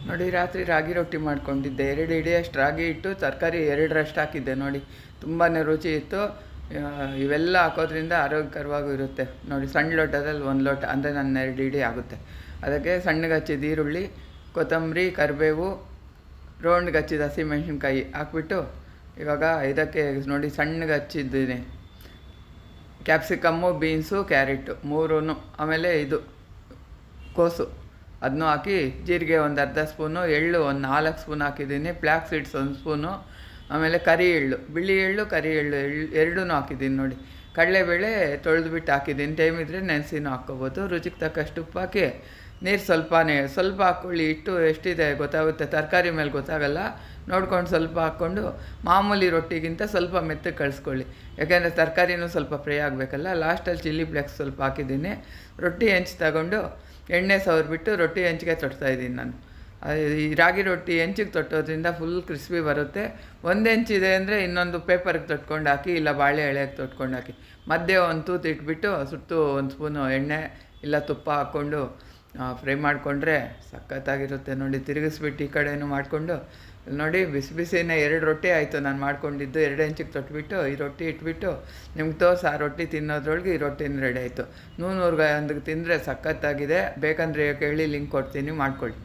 ನೋಡಿ, ರಾತ್ರಿ ರಾಗಿ ರೊಟ್ಟಿ ಮಾಡ್ಕೊಂಡಿದ್ದೆ. 2 ಹಿಡಿಯಷ್ಟು ರಾಗಿ ಇಟ್ಟು ತರಕಾರಿ 2ರಷ್ಟು ಹಾಕಿದ್ದೆ. ನೋಡಿ, ತುಂಬಾ ರುಚಿ ಇತ್ತು. ಇವೆಲ್ಲ ಹಾಕೋದ್ರಿಂದ ಆರೋಗ್ಯಕರವಾಗೂ ಇರುತ್ತೆ. ನೋಡಿ, ಸಣ್ಣ ಲೋಟದಲ್ಲಿ 1 ಲೋಟ ಅಂದರೆ ನನ್ನ 2 ಹಿಡಿ ಆಗುತ್ತೆ. ಅದಕ್ಕೆ ಸಣ್ಣಗೆ ಹಚ್ಚಿದ ಈರುಳ್ಳಿ, ಕೊತ್ತಂಬರಿ, ಕರಿಬೇವು, ರೌಂಡ್ಗೆ ಹಚ್ಚಿದ ಹಸಿಮೆಣ್ಸಿನ್ಕಾಯಿ ಹಾಕ್ಬಿಟ್ಟು, ಇವಾಗ ಇದಕ್ಕೆ ನೋಡಿ ಸಣ್ಣಗೆ ಹಚ್ಚಿದ್ದೀನಿ ಕ್ಯಾಪ್ಸಿಕಮ್ಮು, ಬೀನ್ಸು, ಕ್ಯಾರೆಟು 3, ಆಮೇಲೆ ಇದು ಕೋಸು ಅದನ್ನೂ ಹಾಕಿ, ಜೀರಿಗೆ ಒಂದು ಅರ್ಧ ಸ್ಪೂನು, ಎಳ್ಳು ಒಂದು 4 ಸ್ಪೂನ್ ಹಾಕಿದ್ದೀನಿ, ಫ್ಲ್ಯಾಕ್ಸ್ ಸೀಡ್ಸ್ 1 ಸ್ಪೂನು, ಆಮೇಲೆ ಕರಿ ಎಳ್ಳು, ಬಿಳಿ ಎಳ್ಳು, ಕರಿ ಎಳ್ಳು ಎರಡೂ ಹಾಕಿದ್ದೀನಿ. ನೋಡಿ, ಕಡಲೆಬೇಳೆ ತೊಳೆದ್ಬಿಟ್ಟು ಹಾಕಿದ್ದೀನಿ. ಟೈಮ್ ಇದ್ದರೆ ನೆನೆಸಿನೂ ಹಾಕ್ಕೋಬೋದು. ರುಚಿಗೆ ತಕ್ಕಷ್ಟು ಉಪ್ಪು ಹಾಕಿ, ನೀರು ಸ್ವಲ್ಪ ಹಾಕ್ಕೊಳ್ಳಿ. ಹಿಟ್ಟು ಎಷ್ಟಿದೆ ಗೊತ್ತಾಗುತ್ತೆ, ತರಕಾರಿ ಮೇಲೆ ಗೊತ್ತಾಗಲ್ಲ. ನೋಡ್ಕೊಂಡು ಸ್ವಲ್ಪ ಹಾಕ್ಕೊಂಡು, ಮಾಮೂಲಿ ರೊಟ್ಟಿಗಿಂತ ಸ್ವಲ್ಪ ಮೆತ್ತಗೆ ಕಳಿಸ್ಕೊಳ್ಳಿ. ಯಾಕೆಂದರೆ ತರಕಾರಿನೂ ಸ್ವಲ್ಪ ಫ್ರೈ ಆಗಬೇಕಲ್ಲ. ಲಾಸ್ಟಲ್ಲಿ ಚಿಲ್ಲಿ ಫ್ಲೇಕ್ಸ್ ಸ್ವಲ್ಪ ಹಾಕಿದ್ದೀನಿ. ರೊಟ್ಟಿ ಹೆಂಚು ತಗೊಂಡು ಎಣ್ಣೆ ಸವರ್ಬಿಟ್ಟು ರೊಟ್ಟಿ ಹೆಂಚಿಗೆ ತೊಡ್ತಾಯಿದ್ದೀನಿ ನಾನು. ಈ ರಾಗಿ ರೊಟ್ಟಿ ಹೆಂಚಿಗೆ ತೊಟ್ಟೋದ್ರಿಂದ ಫುಲ್ ಕ್ರಿಸ್ಪಿ ಬರುತ್ತೆ. ಒಂದು ಹೆಂಚಿದೆ ಅಂದರೆ ಇನ್ನೊಂದು ಪೇಪರ್ಗೆ ತೊಟ್ಕೊಂಡು ಹಾಕಿ, ಇಲ್ಲ ಬಾಳೆ ಎಳೆಗೆ ತೊಟ್ಕೊಂಡು ಹಾಕಿ, ಮಧ್ಯೆ ಒಂದು ತೂತು ಇಟ್ಬಿಟ್ಟು ಸುಟ್ಟು 1 ಸ್ಪೂನು ಎಣ್ಣೆ ಇಲ್ಲ ತುಪ್ಪ ಹಾಕ್ಕೊಂಡು ಫ್ರೈ ಮಾಡಿಕೊಂಡ್ರೆ ಸಖತ್ತಾಗಿರುತ್ತೆ. ನೋಡಿ, ತಿರುಗಿಸ್ಬಿಟ್ಟು ಈ ಕಡೆಯೂ ಮಾಡಿಕೊಂಡು, ನೋಡಿ ಬಿಸಿ ಬಿಸಿನೇ 2 ರೊಟ್ಟಿ ಆಯಿತು ನಾನು ಮಾಡ್ಕೊಂಡಿದ್ದು. 2 ಹೆಂಚಿಗೆ ತೊಟ್ಬಿಟ್ಟು ಈ ರೊಟ್ಟಿ ಇಟ್ಬಿಟ್ಟು ನಿಮ್ಗೆ ತೋರಿಸಿ, ಆ ರೊಟ್ಟಿ ತಿನ್ನೋದ್ರೊಳಗೆ ಈ ರೊಟ್ಟಿನ ರೆಡಿ ಆಯಿತು. 100 ತಿಂದರೆ ಸಖತ್ತಾಗಿದೆ. ಬೇಕಂದರೆ ಕೇಳಿ ಲಿಂಕ್ ಕೊಡ್ತೀನಿ, ಮಾಡ್ಕೊಳ್ಳಿ.